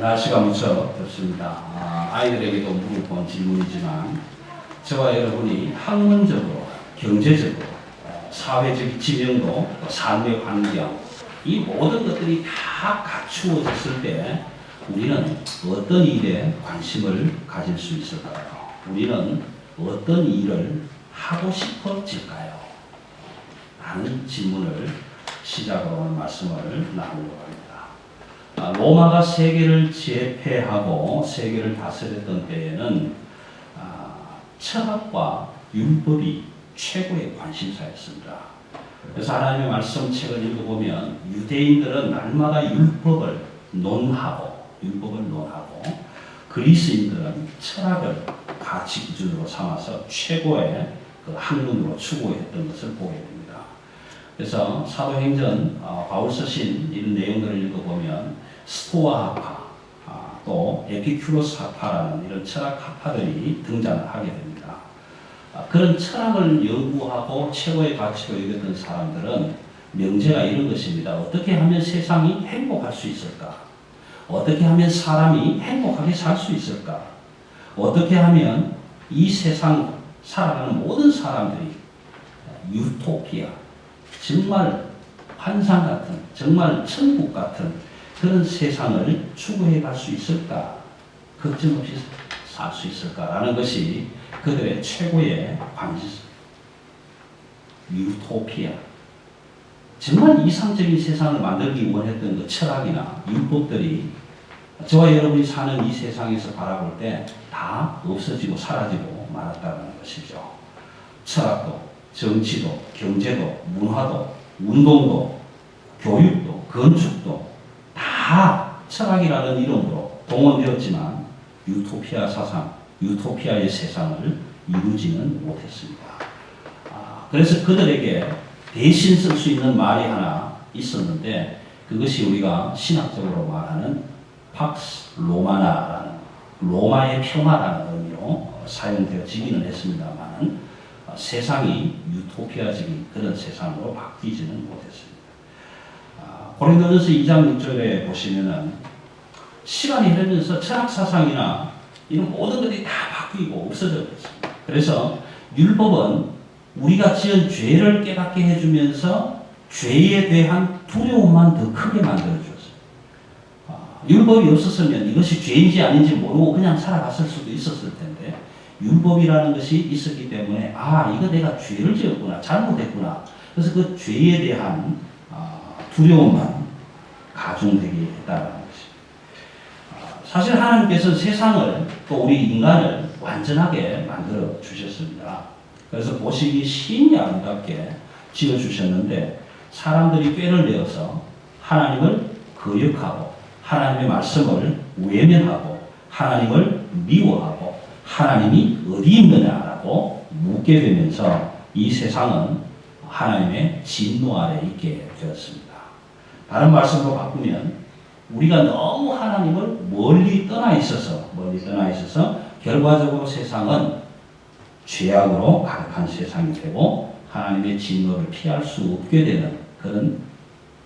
날씨가 무척 덥습니다. 아이들에게도 물어본 질문이지만 저와 여러분이 학문적으로, 경제적으로, 사회적 지명도, 삶의 환경, 이 모든 것들이 다 갖추어졌을 때 우리는 어떤 일에 관심을 가질 수 있을까요? 우리는 어떤 일을 하고 싶어질까요? 라는 질문을 시작으로 오늘 말씀을 나누려고 합니다. 로마가 세계를 제패하고 세계를 다스렸던 때에는 철학과 율법이 최고의 관심사였습니다. 그래서 하나님의 말씀책을 읽어보면 유대인들은 날마다 율법을 논하고 그리스인들은 철학을 가치 기준으로 삼아서 최고의 그 학문으로 추구했던 것을 보게 됩니다. 그래서 사도행전 바울 서신 이런 내용들을 읽어보면 스토아 학파, 또 에피큐로스 학파라는 이런 철학 학파들이 등장을 하게 됩니다. 그런 철학을 연구하고 최고의 가치로 여겼던 사람들은 명제가 이런 것입니다. 어떻게 하면 세상이 행복할 수 있을까? 어떻게 하면 사람이 행복하게 살 수 있을까? 어떻게 하면 이 세상 살아가는 모든 사람들이 유토피아, 정말 환상 같은, 정말 천국 같은 그런 세상을 추구해 갈 수 있을까? 걱정 없이 살 수 있을까라는 것이 그들의 최고의 관심. 유토피아. 정말 이상적인 세상을 만들기 원했던 그 철학이나 율법들이 저와 여러분이 사는 이 세상에서 바라볼 때 다 없어지고 사라지고 말았다는 것이죠. 철학도, 정치도, 경제도, 문화도, 운동도, 교육도, 건축도 다 철학이라는 이름으로 동원되었지만 유토피아 사상, 유토피아의 세상을 이루지는 못했습니다. 그래서 그들에게 대신 쓸 수 있는 말이 하나 있었는데 그것이 우리가 신학적으로 말하는 팍스 로마나라는 로마의 평화라는 의미로 사용되어지기는 했습니다만 세상이 유토피아적인 그런 세상으로 바뀌지는 못했습니다. 고린도전서 2장 6절에 보시면은 시간이 흐르면서 철학 사상이나 이런 모든 것들이 다 바뀌고 없어져 버렸습니다. 그래서 율법은 우리가 지은 죄를 깨닫게 해주면서 죄에 대한 두려움만 더 크게 만들어주었어요. 율법이 없었으면 이것이 죄인지 아닌지 모르고 그냥 살아갔을 수도 있었을 텐데 율법이라는 것이 있었기 때문에 이거 내가 죄를 지었구나, 잘못했구나. 그래서 그 죄에 대한 두려움만 가중되게 했다는 것입니다. 사실 하나님께서 세상을 또 우리 인간을 완전하게 만들어 주셨습니다. 그래서 보시기 심히 아름답게 지어주셨는데 사람들이 꾀를 내어서 하나님을 거역하고 하나님의 말씀을 외면하고 하나님을 미워하고 하나님이 어디 있느냐라고 묻게 되면서 이 세상은 하나님의 진노 아래 있게 되었습니다. 다른 말씀으로 바꾸면 우리가 너무 하나님을 멀리 떠나 있어서 결과적으로 세상은 죄악으로 가득한 세상이 되고 하나님의 진노를 피할 수 없게 되는 그런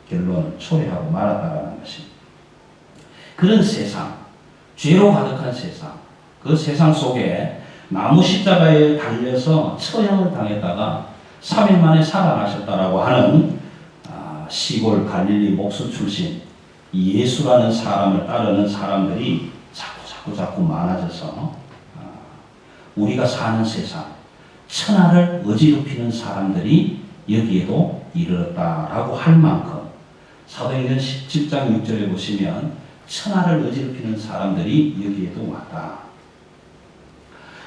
결론을 초래하고 말았다는 것입니다. 그런 세상, 죄로 가득한 세상, 그 세상 속에 나무 십자가에 달려서 처형을 당했다가 3일 만에 살아나셨다라고 하는 시골 갈릴리 목수 출신 예수라는 사람을 따르는 사람들이 자꾸 많아져서 우리가 사는 세상, 천하를 어지럽히는 사람들이 여기에도 이르렀다라고 할 만큼 사도행전 17장 6절에 보시면 천하를 어지럽히는 사람들이 여기에도 왔다.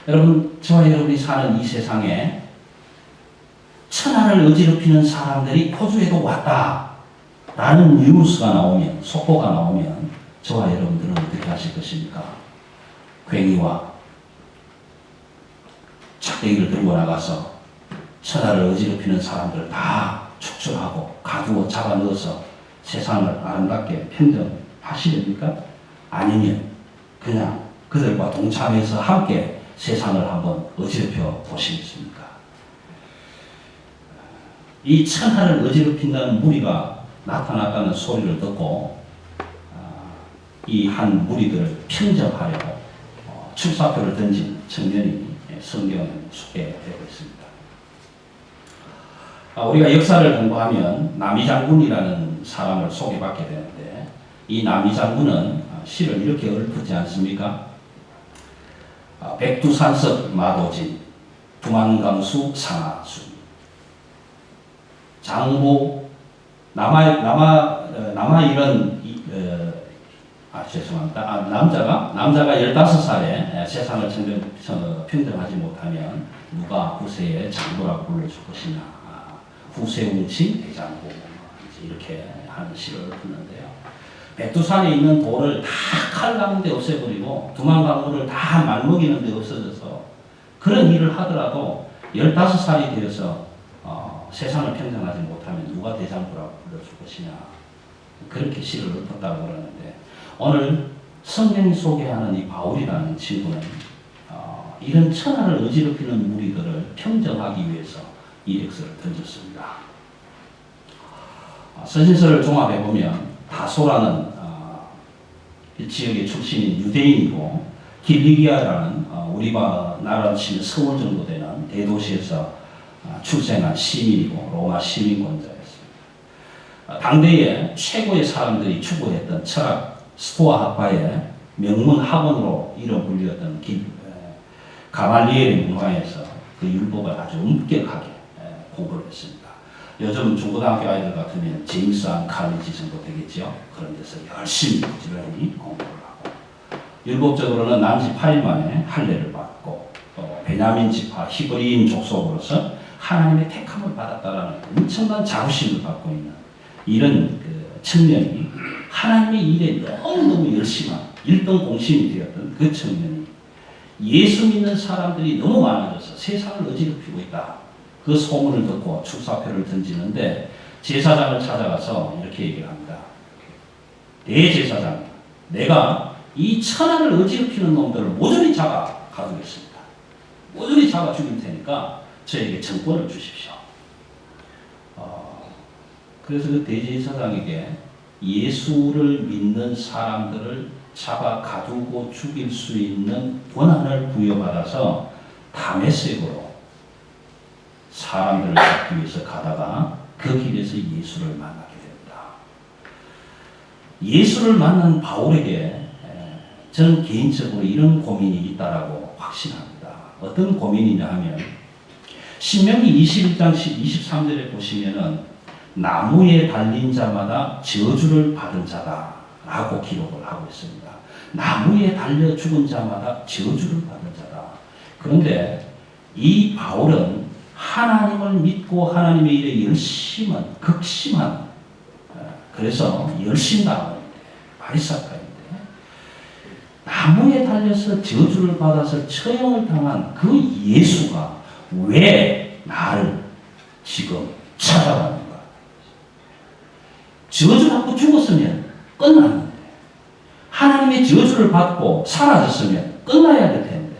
여러분, 저와 여러분이 사는 이 세상에 천하를 어지럽히는 사람들이 호주에도 왔다. 라는 뉴스가 나오면, 속보가 나오면 저와 여러분들은 어떻게 하실 것입니까? 괭이와 작대기를 들고 나가서 천하를 어지럽히는 사람들을 다 축출하고 가두어 잡아 넣어서 세상을 아름답게 평정하시렵니까? 아니면 그냥 그들과 동참해서 함께 세상을 한번 어지럽혀 보시겠습니까? 이 천하를 어지럽힌다는 무리가 나타났다는 소리를 듣고 이 한 무리들을 평정하려고 출사표를 던진 청년이 성경에 소개되고 있습니다. 우리가 역사를 공부하면 남이장군이라는 사람을 소개받게 되는데, 이 남이장군은 시를 이렇게 읊지 않습니까? 백두산석 마도진, 두만강수 상하수, 장보 남아 이런 죄송합니다. 남자가 15살에 세상을 평정하지 못하면 누가 후세의 장보라고 불러줄 것이냐. 후세웅칭 대장보, 이렇게 하는 시를 읊는데요. 백두산에 있는 돌을 다 칼 가는데 없애버리고 두만강물을 다 말먹이는데 없어져서 그런 일을 하더라도 15살이 되어서 세상을 평정하지 못하면 누가 대장부라고 불러줄 것이냐. 그렇게 시를 읊었다고 그러는데, 오늘 성경이 소개하는 이 바울이라는 친구는 이런 천하를 어지럽히는 무리들을 평정하기 위해서 이력서를 던졌습니다. 서신서를 종합해보면 다소라는 지역의 출신인 유대인이고, 길리기아라는 우리가 나라로 치면 서울 정도 되는 대도시에서 출생한 시민이고 로마 시민권자였습니다. 당대에 최고의 사람들이 추구했던 철학 스토아 학파의 명문 학원으로 이름 불렸던 가말리엘의 문화에서 그 율법을 아주 엄격하게 공부를 했습니다. 요즘 중고등학교 아이들 같으면 제임스한 칼리지 정도 되겠죠. 그런 데서 열심히 부지런히 공부를 하고, 율법적으로는 난지 8일 만에 할례를 받고, 또 베냐민 지파 히브리인 족속으로서 하나님의 택함을 받았다라는 엄청난 자부심을 갖고 있는 이런 청년이 하나님의 일에 너무너무 열심한 1등 공신이 되었던 그 청년이 예수 믿는 사람들이 너무 많아져서 세상을 어지럽히고 있다. 그 소문을 듣고 출사표를 던지는데, 제사장을 찾아가서 이렇게 얘기를 합니다. 대제사장, 내가 이 천하를 어지럽히는 놈들을 모조리 잡아 가두겠습니다. 모조리 잡아 죽일 테니까 저에게 정권을 주십시오. 그래서 그 대제사장에게 예수를 믿는 사람들을 잡아 가두고 죽일 수 있는 권한을 부여받아서 다메섹으로 사람들을 잡기 위해서 가다가 그 길에서 예수를 만나게 됩니다. 예수를 만난 바울에게 저는 개인적으로 이런 고민이 있다라고 확신합니다. 어떤 고민이냐 하면, 신명기 21장 23절에 보시면은 나무에 달린 자마다 저주를 받은 자다라고 기록을 하고 있습니다. 나무에 달려 죽은 자마다 저주를 받은 자다. 그런데 이 바울은 하나님을 믿고 하나님의 일에 극심한, 그래서 열심당하는데, 바리사파인데, 나무에 달려서 저주를 받아서 처형을 당한 그 예수가 왜 나를 지금 찾아왔는가? 저주받고 죽었으면 끝났는데, 하나님의 저주를 받고 사라졌으면 끝나야 될 텐데,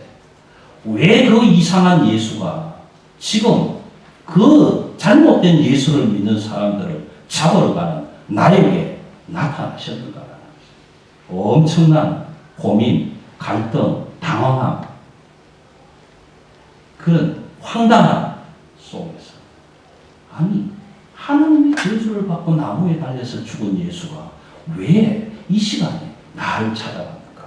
왜 그 이상한 예수가 지금 그 잘못된 예수를 믿는 사람들을 잡으러 가는 나에게 나타나셨는가? 엄청난 고민, 갈등, 당황함, 그런 황당함 속에서, 아니 하나님의 저주를 받고 나무에 달려서 죽은 예수가 왜 이 시간에 나를 찾아왔는가?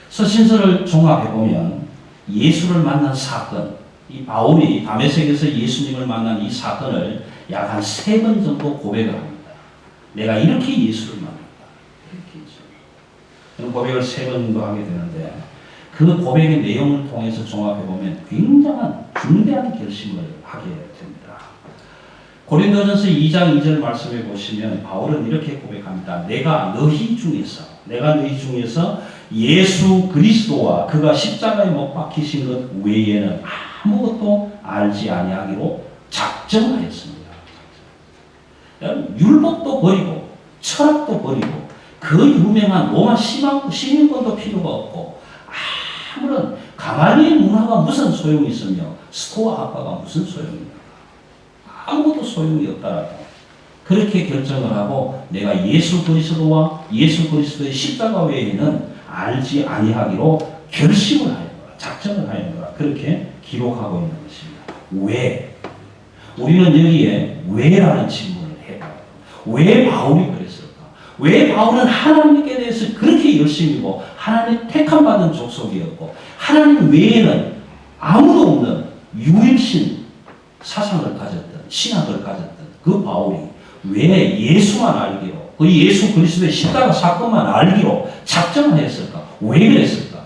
서신서를 종합해보면 예수를 만난 사건, 이 바울이 다메섹에서 예수님을 만난 이 사건을 약 한 3번 정도 고백을 합니다. 내가 이렇게 예수를 만났다. 이렇게 예수. 고백을 3번 정도 하게 되는데, 그 고백의 내용을 통해서 종합해보면 굉장한 중대한 결심을 하게 됩니다. 고린도전서 2장 2절 말씀해 보시면 바울은 이렇게 고백합니다. 내가 너희 중에서 예수 그리스도와 그가 십자가에 못 박히신 것 외에는 아무것도 알지 아니하기로 작정하였습니다. 율법도 버리고 철학도 버리고 그 유명한 로마 시민권도 필요가 없고 아무런 가말리엘 문화가 무슨 소용이 있으며 스토아 학파가 무슨 소용이 있는가? 아무것도 소용이 없다라고 그렇게 결정을 하고 내가 예수 그리스도와 예수 그리스도의 십자가 외에는 알지 아니하기로 결심을 하였노라. 작정을 하였노라. 그렇게 기록하고 있는 것입니다. 왜? 우리는 여기에 왜라는 질문을 해봐요. 왜 바울이 그랬을까? 왜 바울은 하나님께 대해서 그렇게 열심이고 하나님 택함 받은 족속이었고 하나님 외에는 아무도 없는 유일신 사상을 가졌던 신학을 가졌던 그 바울이 왜 예수만 알기로 그 예수 그리스도의 십자가 사건만 알기로 작정을 했을까? 왜 그랬을까?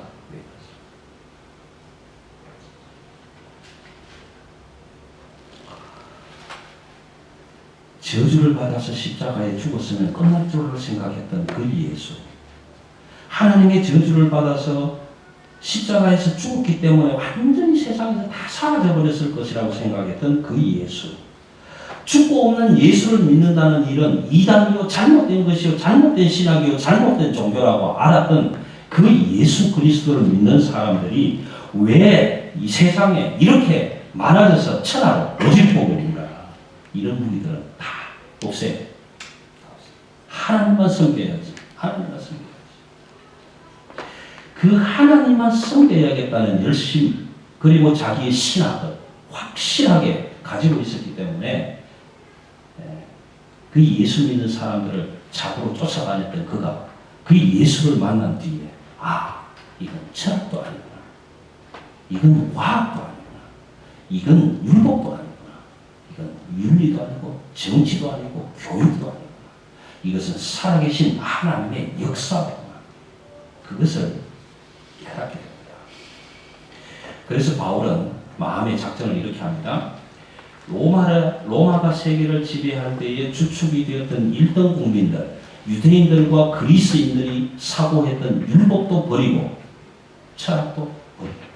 저주를 받아서 십자가에 죽었으면 끝날 줄로 생각했던 그 예수. 하나님의 저주를 받아서 십자가에서 죽었기 때문에 완전히 세상에서 다 사라져버렸을 것이라고 생각했던 그 예수. 죽고 없는 예수를 믿는다는 일은 이단이요, 잘못된 것이요, 잘못된 신학이요, 잘못된 종교라고 알았던 그 예수 그리스도를 믿는 사람들이 왜 이 세상에 이렇게 많아져서 천하로 오직보고 있는가? 이런 무리들은 다 없애요. 하나님만 섬겨야지. 하나님만 섬겨야지. 그 하나님만 섬겨야겠다는 열심 그리고 자기의 신학을 확실하게 가지고 있었기 때문에 그 예수 믿는 사람들을 잡으러 쫓아다녔던 그가 그 예수를 만난 뒤에 이건 철학도 아니구나. 이건 과학도 아니구나. 이건 율법도 아니구나. 이건 윤리도 아니고 정치도 아니고 교육도 아니구나. 이것은 살아계신 하나님의 역사구나. 그것을 깨닫게 됩니다. 그래서 바울은 마음의 작전을 이렇게 합니다. 로마가 세계를 지배할 때에 주축이 되었던 1등 국민들, 유대인들과 그리스인들이 사고했던 율법도 버리고 철학도 버립니다.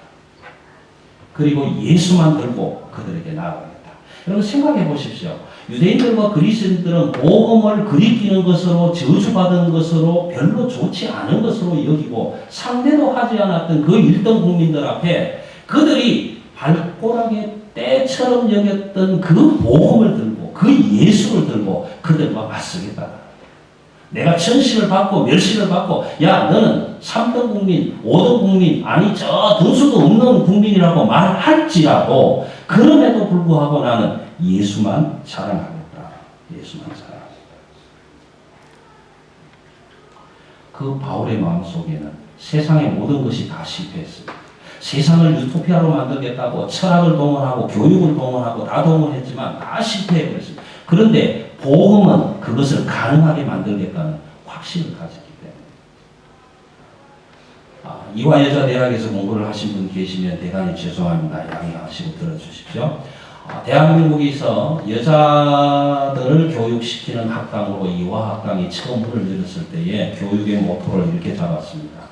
그리고 예수만 들고 그들에게 나아갑니다. 여러분 생각해 보십시오. 유대인들과 그리스인들은 복음을 그리키는 것으로 저주받은 것으로 별로 좋지 않은 것으로 여기고 상대도 하지 않았던 그 1등 국민들 앞에 그들이 발꼬락에 때처럼 여겼던 그 복음을 들고 그 예수를 들고 그들과 맞서겠다. 내가 천시를 받고 멸시를 받고 야 너는 3등 국민 5등 국민 아니 저 등수도 없는 국민이라고 말할지라도 그럼에도 불구하고 나는 예수만 자랑하겠다. 예수만 자랑하겠다. 그 바울의 마음속에는 세상의 모든 것이 다 실패했습니다. 세상을 유토피아로 만들겠다고 철학을 동원하고 교육을 동원하고 다 동원했지만 다 실패해버렸습니다. 그런데 복음은 그것을 가능하게 만들겠다는 확신을 가졌기 때문에 이화여자대학에서 공부를 하신 분 계시면 대단히 죄송합니다. 양해하시고 들어주십시오. 대한민국에서 여자들을 교육시키는 학당으로 이화학당이 처음 문을 열었을 때에 교육의 모토를 이렇게 잡았습니다.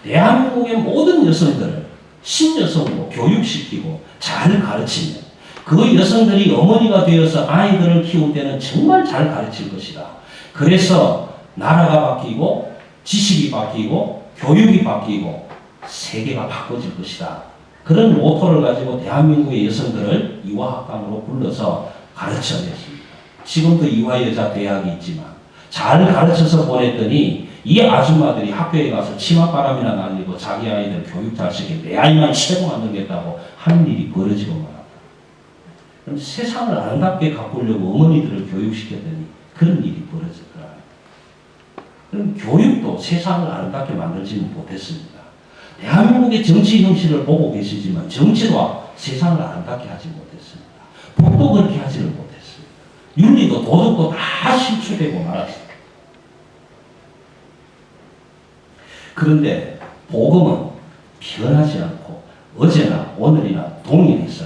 대한민국의 모든 여성들을 신여성으로 교육시키고 잘 가르치면 그 여성들이 어머니가 되어서 아이들을 키울 때는 정말 잘 가르칠 것이다. 그래서 나라가 바뀌고 지식이 바뀌고 교육이 바뀌고 세계가 바꿔질 것이다. 그런 모토를 가지고 대한민국의 여성들을 이화학당으로 불러서 가르쳐냈습니다. 지금도 이화여자대학이 있지만 잘 가르쳐서 보냈더니 이 아줌마들이 학교에 가서 치맛바람이나 날리고 자기 아이들 교육 잘 시키고 내 아이만 최고 만들겠다고 하는 일이 벌어지고 말합니다. 그럼 세상을 아름답게 가꾸려고 어머니들을 교육시켰더니 그런 일이 벌어졌더라. 그럼 교육도 세상을 아름답게 만들지는 못했습니다. 대한민국의 정치 형식을 보고 계시지만 정치도 세상을 아름답게 하지 못했습니다. 법도 그렇게 하지를 못했습니다. 윤리도 도덕도 다 실추되고 말았습니다. 그런데 복음은 변하지 않고 어제나 오늘이나 동일해서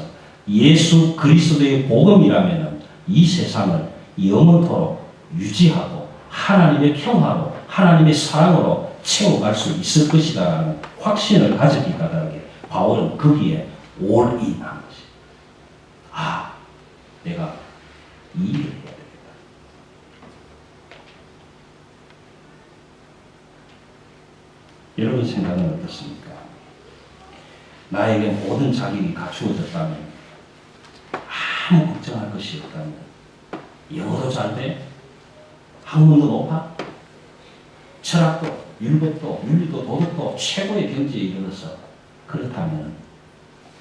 예수 그리스도의 복음이라면 이 세상을 영원토록 유지하고 하나님의 평화로 하나님의 사랑으로 채워갈 수 있을 것이다라는 확신을 가졌기 까닭에 바울은 거기에 올인한 것이 내가 이 일을 해야 되겠다. 여러분 생각은 어떻습니까? 나에게 모든 자격이 갖추어졌다면 아무 걱정할 것이 없다면 영어도 잘 돼? 학문도 높아? 철학도, 율법도, 윤리도, 도덕도 최고의 경지에 이르러서 그렇다면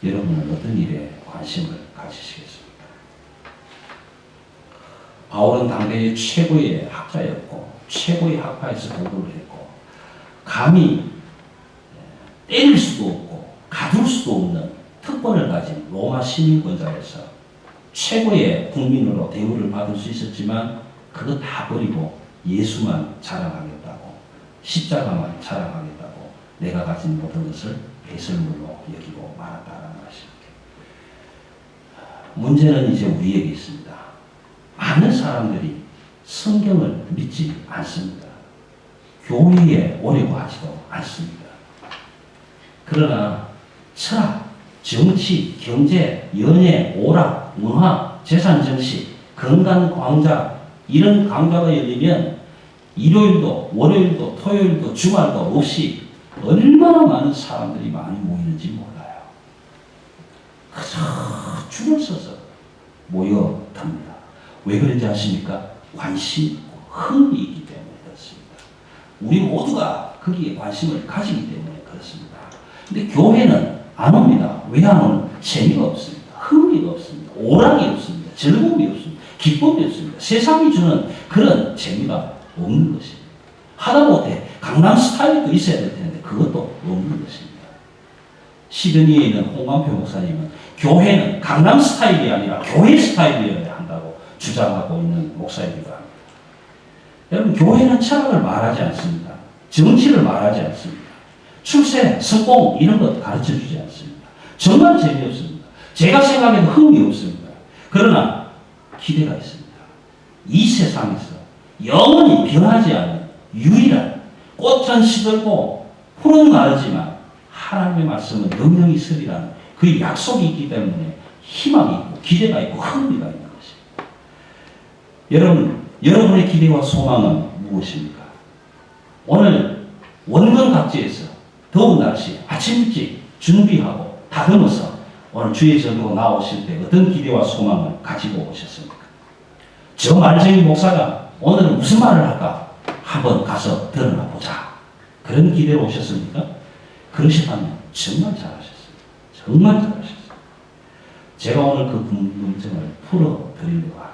여러분은 어떤 일에 관심을 가지시겠습니까? 바울은 당대의 최고의 학자였고 최고의 학파에서 공부를 했고 감히 때릴 수도 없고 가둘 수도 없는 특권을 가진 로마 시민권자로서 최고의 국민으로 대우를 받을 수 있었지만 그거 다 버리고 예수만 자랑하겠다고 십자가만 자랑하겠다고 내가 가진 모든 것을 배설물로 여기고 말았다라는 것입니다. 문제는 이제 우리에게 있습니다. 많은 사람들이 성경을 믿지 않습니다. 교회에 오려고 하지도 않습니다. 그러나 철학, 정치, 경제, 연예, 오락, 문화, 재산 정식, 건강 강좌 이런 강좌가 열리면 일요일도 월요일도 토요일도 주말도 없이 얼마나 많은 사람들이 많이 모이는지 몰라요. 그저 줄을 서서 모여듭니다. 왜 그런지 아십니까? 관심이 있고 흥이 있기 때문에 그렇습니다. 우리 모두가 거기에 관심을 가지기 때문에 그렇습니다. 근데 교회는 안 옵니다. 왜 안 오는? 재미가 없습니다. 흥미가 없습니다. 오락이 없습니다. 즐거움이 없습니다. 기쁨이 없습니다. 세상이 주는 그런 재미가 없는 것입니다. 하다못해 강남 스타일도 있어야 될 텐데 그것도 없는 것입니다. 시드니에 있는 홍광표 목사님은 교회는 강남 스타일이 아니라 교회 스타일이어야 한다고 주장하고 있는 목사이기도 합니다. 여러분, 교회는 철학을 말하지 않습니다. 정치를 말하지 않습니다. 출세, 성공 이런 것 가르쳐주지 않습니다. 정말 재미없습니다. 제가 생각해도 흥이 없습니다. 그러나 기대가 있습니다. 이 세상에서 영원히 변하지 않는 유일한 꽃은 시들고 풀은 마르지만 하나님의 말씀은 영영이 있으리라는 그 약속이 있기 때문에 희망이 있고 기대가 있고 흥미가 있는 것입니다. 여러분의 기대와 소망은 무엇입니까? 오늘 원근 각지에서 더운 날씨 아침 일찍 준비하고 다듬어서 오늘 주의 전으로 나오실 때 어떤 기대와 소망을 가지고 오셨습니까? 저 말쟁이 목사가 오늘은 무슨 말을 할까? 한번 가서 들어나 보자. 그런 기대로 오셨습니까? 그러시다면 정말 잘하셨습니다. 정말 잘하셨습니다. 제가 오늘 그 궁금증을 풀어드리려고 합니다.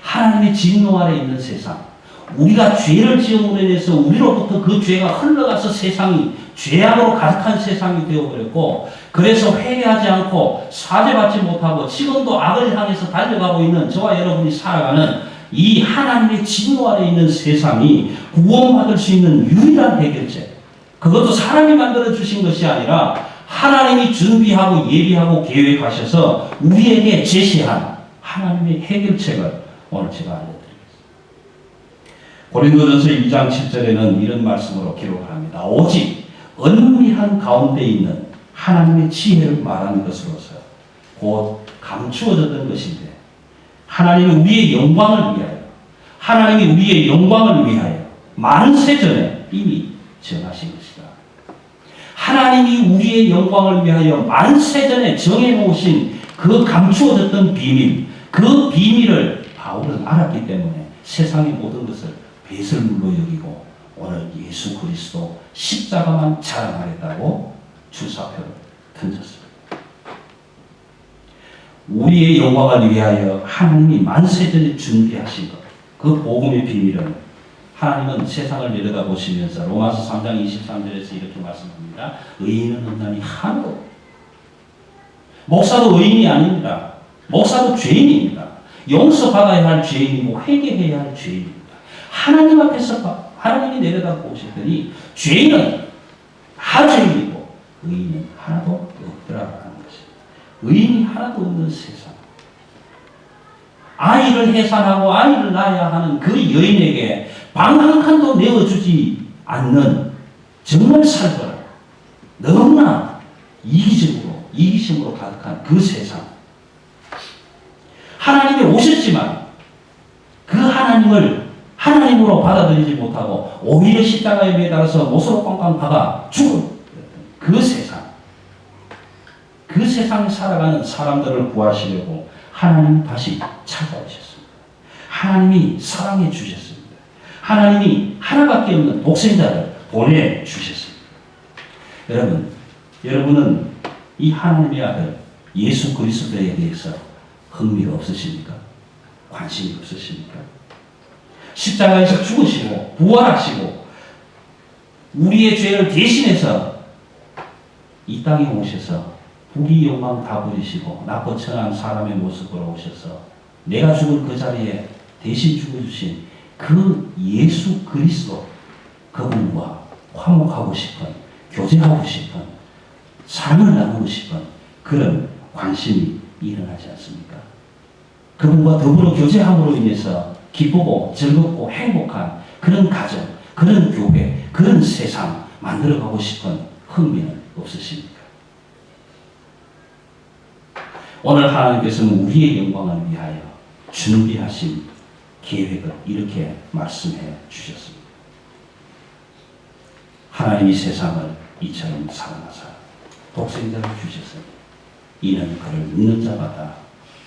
하나님의 진노 아래 있는 세상, 우리가 죄를 지음으로 인해서 우리로부터 그 죄가 흘러가서 세상이 죄악으로 가득한 세상이 되어버렸고, 그래서 회개하지 않고 사죄받지 못하고 지금도 악을 향해서 달려가고 있는 저와 여러분이 살아가는 이 하나님의 진노 아래 있는 세상이 구원받을 수 있는 유일한 해결책, 그것도 사람이 만들어 주신 것이 아니라 하나님이 준비하고 예비하고 계획하셔서 우리에게 제시한 하나님의 해결책을 오늘 제가 알려드리겠습니다. 고린도전서 2장 7절에는 이런 말씀으로 기록을 합니다. 오직 은밀한 가운데 있는 하나님의 지혜를 말하는 것으로서 곧 감추어졌던 것인데 하나님이 우리의 영광을 위하여, 하나님이 우리의 영광을 위하여 만세전에 이미 정하신 것이다. 하나님이 우리의 영광을 위하여 만세전에 정해놓으신 그 감추어졌던 비밀, 그 비밀을 바울은 알았기 때문에 세상의 모든 것을 배설물로 여기고 오늘 예수 그리스도 십자가만 자랑하겠다고 주사표를 던졌습니다. 우리의 영광을 위하여 하나님이 만세전에 준비하신 것, 그 복음의 비밀은 하나님은 세상을 내려다보시면서 로마서 3장 23절에서 이렇게 말씀합니다. 의인은 없나니 하나도. 목사도 의인이 아닙니다. 목사도 죄인입니다. 용서받아야 할 죄인이고 회개해야 할 죄인입니다. 하나님 앞에서 하나님이 내려다보시더니 죄인은 다 죄인이고 의인은 하나도 없더라라는 것입니다. 의인이 하나도 없는 세상. 아이를 해산하고 아이를 낳아야 하는 그 여인에게 방 한 칸도 내어주지 않는 정말 살벌한, 너무나 이기심으로 가득한 그 세상. 하나님이 오셨지만 그 하나님을 하나님으로 받아들이지 못하고 오히려 십자가에 매달아서 못으로 꽝꽝 박아 죽은 그 세상. 그 세상에 살아가는 사람들을 구하시려고 하나님 다시 찾아오셨습니다. 하나님이 사랑해 주셨습니다. 하나님이 하나밖에 없는 독생자를 보내주셨습니다. 여러분은 이 하나님의 아들 예수 그리스도에 대해서 흥미가 없으십니까? 관심이 없으십니까? 십자가에서 죽으시고 부활하시고 우리의 죄를 대신해서 이 땅에 오셔서 부귀 영광 다 버리시고 낮고 천한 사람의 모습으로 오셔서 내가 죽을 그 자리에 대신 죽어주신 그 예수 그리스도, 그분과 화목하고 싶은, 교제하고 싶은, 삶을 나누고 싶은 그런 관심이 일어나지 않습니까? 그분과 더불어 교제함으로 인해서 기쁘고 즐겁고 행복한 그런 가정, 그런 교회, 그런 세상 만들어가고 싶은 흥미는 없으십니까? 오늘 하나님께서는 우리의 영광을 위하여 준비하신 계획을 이렇게 말씀해 주셨습니다. 하나님이 세상을 이처럼 사랑하사 독생자를 주셨으니 이는 그를 믿는 자마다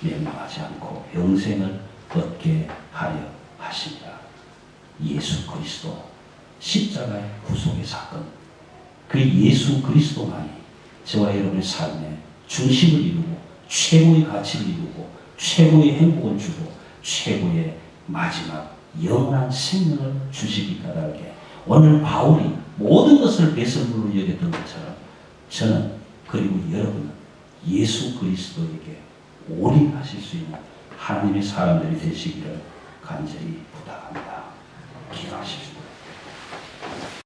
멸망하지 않고 영생을 얻게 하려 하십니다. 예수 그리스도 십자가의 구속의 사건, 그 예수 그리스도만이 저와 여러분의 삶의 중심을 이루고 최고의 가치를 이루고 최고의 행복을 주고 최고의 마지막 영원한 생명을 주시기 바라게, 오늘 바울이 모든 것을 배설물로 여겼던 것처럼 저는 그리고 여러분은 예수 그리스도에게 올인하실 수 있는 하나님의 사람들이 되시기를 간절히 부탁합니다. 기도하십시오.